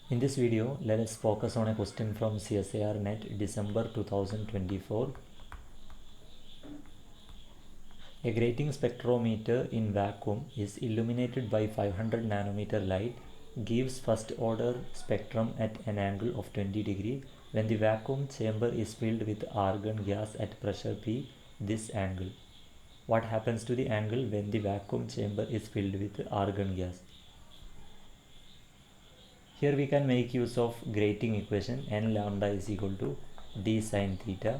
In this video, let us focus on a question from CSIR NET December 2024. A grating spectrometer in vacuum is illuminated by 500 nanometer light, gives first order spectrum at an angle of 20 degree. When the vacuum chamber is filled with argon gas at pressure P, this angle. What happens to the angle when the vacuum chamber is filled with argon gas? Here we can make use of grating equation. N lambda is equal to d sine theta.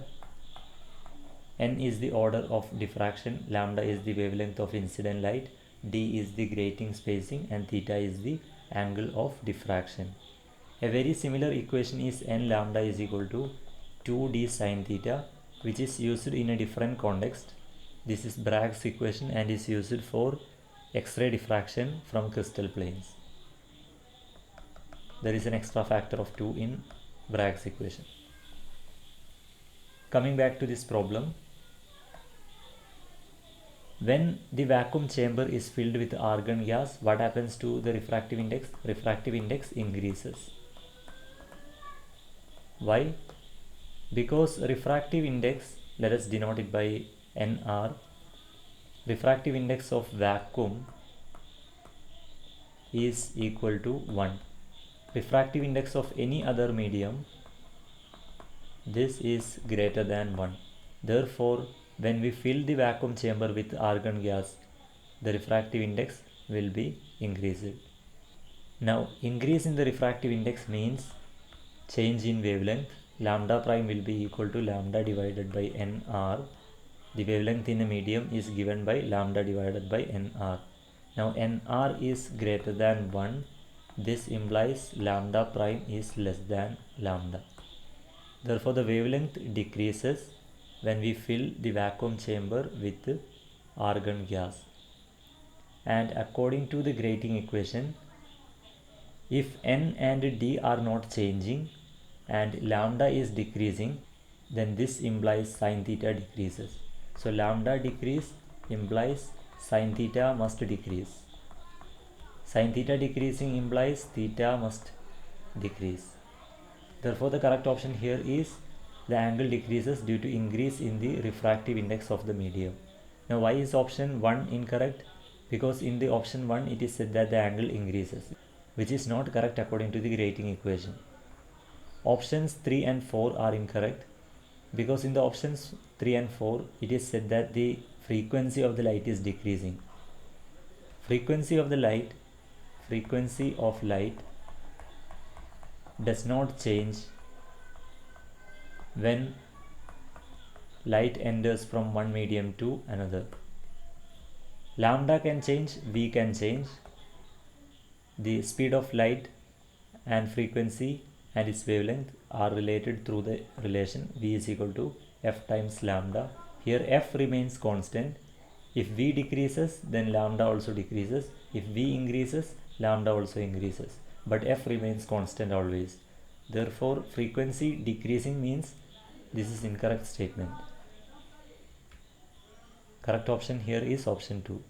N is the order of diffraction, lambda is the wavelength of incident light, d is the grating spacing, and theta is the angle of diffraction. A very similar equation is n lambda is equal to 2d sine theta, which is used in a different context. This is Bragg's equation and is used for X-ray diffraction from crystal planes. There is an extra factor of 2 in Bragg's equation. Coming back to this problem, when the vacuum chamber is filled with argon gas, what happens to the refractive index? Refractive index increases. Why? Because refractive index, let us denote it by NR, refractive index of vacuum is equal to 1. Refractive index of any other medium, this is greater than 1. Therefore, when we fill the vacuum chamber with argon gas, the refractive index will be increased. Now, increase in the refractive index means change in wavelength. Lambda prime will be equal to lambda divided by NR. The wavelength in a medium is given by lambda divided by NR. Now, NR is greater than 1. This implies lambda prime is less than lambda. Therefore, the wavelength decreases when we fill the vacuum chamber with argon gas. And according to the grating equation, if n and d are not changing and lambda is decreasing, then this implies sin theta decreases. So lambda decrease implies sin theta must decrease. Sin theta decreasing implies theta must decrease. Therefore, the correct option here is the angle decreases due to increase in the refractive index of the medium. Now, why is option 1 incorrect? Because in the option 1 it is said that the angle increases, which is not correct according to the grating equation. Options 3 and 4 are incorrect because in the options 3 and 4 it is said that the frequency of the light is decreasing. Frequency of light does not change when light enters from one medium to another. Lambda can change, V can change. The speed of light and frequency and its wavelength are related through the relation V is equal to F times lambda. Here F remains constant. If V decreases, then lambda also decreases. If V increases, lambda also increases. But F remains constant always. Therefore, frequency decreasing means this is incorrect statement. Correct option here is option 2.